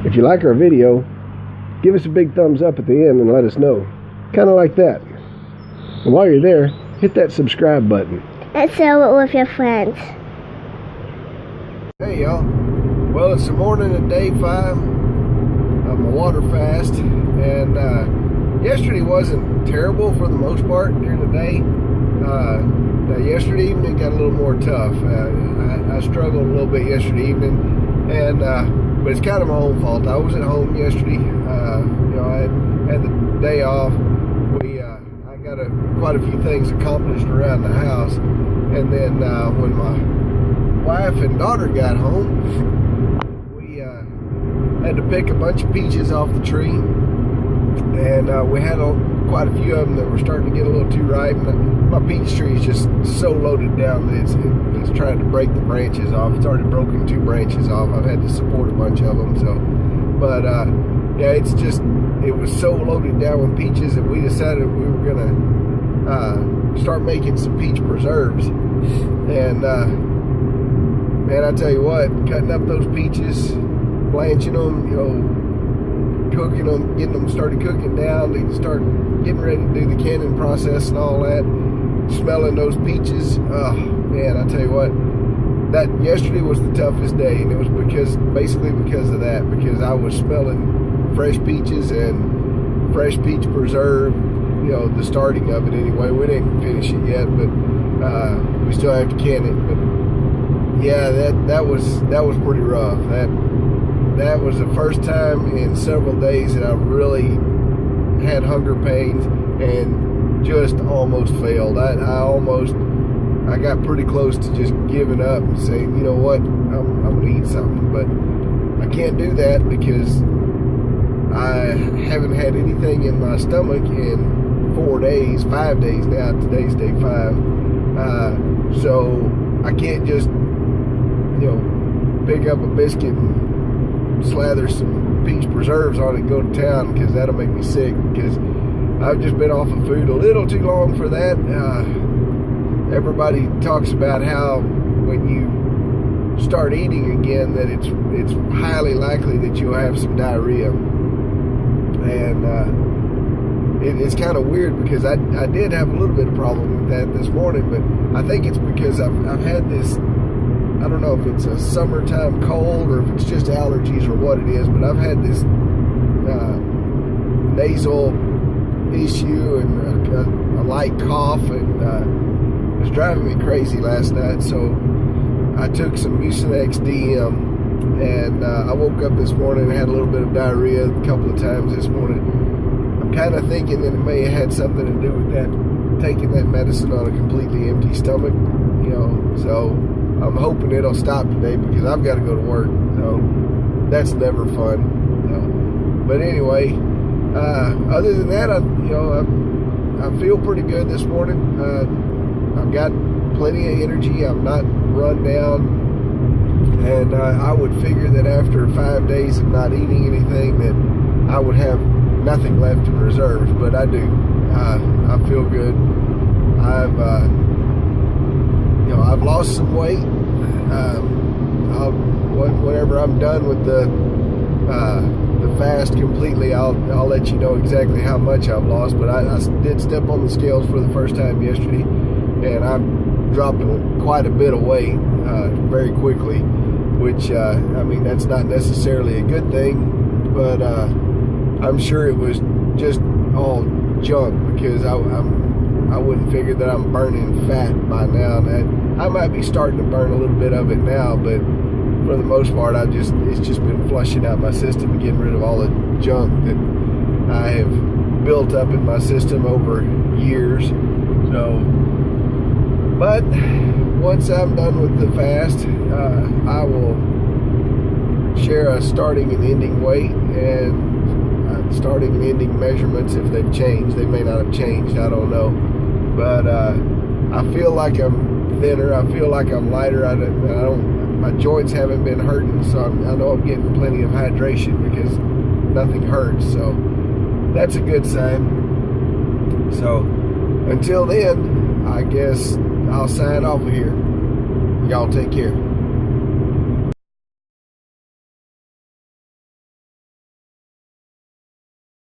If you like our video, give us a big thumbs up at the end and let us know. Kind of like that. And while you're there, hit that subscribe button. And share it with your friends. Hey y'all. Well, it's the morning of day 5 of my water fast. And yesterday wasn't terrible for the most part during the day. Yesterday evening got a little more tough. I struggled a little bit yesterday evening, and but it's kind of my own fault. I was at home yesterday. I had the day off. I got quite a few things accomplished around the house, and then when my wife and daughter got home, we had to pick a bunch of peaches off the tree, and we had quite a few of them that were starting to get a little too ripe. My peach tree is just so loaded down that it's trying to break the branches off. It's already broken 2 branches off. I've had to support a bunch of them. So, but yeah, it was so loaded down with peaches that we decided we were gonna start making some peach preserves. And man, I tell you what, cutting up those peaches, blanching them, cooking them, getting them started cooking down, they start getting ready to do the canning process and all that. Smelling those peaches, oh man, I tell you what, that yesterday was the toughest day, and it was basically because of that, because I was smelling fresh peaches and fresh peach preserve, the starting of it anyway. We didn't finish it yet, but we still have to can it. But yeah, that was pretty rough. That was the first time in several days that I really had hunger pains and just almost failed. I got pretty close to just giving up and saying, you know what, I'm gonna eat something, but I can't do that because I haven't had anything in my stomach in 5 days now. Today's day 5, so I can't just pick up a biscuit and slather some peach preserves on it and go to town, because that'll make me sick, because I've just been off of food a little too long for that. Everybody talks about how when you start eating again that it's highly likely that you'll have some diarrhea. And it's kind of weird, because I did have a little bit of problem with that this morning, but I think it's because I've had this, I don't know if it's a summertime cold or if it's just allergies or what it is, but I've had this nasal issue and a light cough, and it was driving me crazy last night. So I took some Mucinex DM, and I woke up this morning and had a little bit of diarrhea a couple of times this morning. I'm kind of thinking that it may have had something to do with that, taking that medicine on a completely empty stomach, so I'm hoping it'll stop today, because I've got to go to work, so that's never fun. But anyway, other than that, I feel pretty good this morning. I've got plenty of energy. I'm not run down, and I would figure that after 5 days of not eating anything that I would have nothing left in reserves, but I do. I feel good. I've lost some weight. Whenever I'm done with the fast completely, I'll let you know exactly how much I've lost. But I did step on the scales for the first time yesterday, and I've dropped quite a bit of weight very quickly, which that's not necessarily a good thing, but I'm sure it was just all junk, because I wouldn't figure that I'm burning fat by now. And I might be starting to burn a little bit of it now, but for the most part, it's just been flushing out my system and getting rid of all the junk that I have built up in my system over years. So, but once I'm done with the fast, I will share a starting and ending weight, and starting and ending measurements if they've changed. They may not have changed, I don't know. But I feel like I'm thinner. I feel like I'm lighter. My joints haven't been hurting, so I know I'm getting plenty of hydration, because nothing hurts. So that's a good sign. So until then, I guess I'll sign off of here. Y'all take care.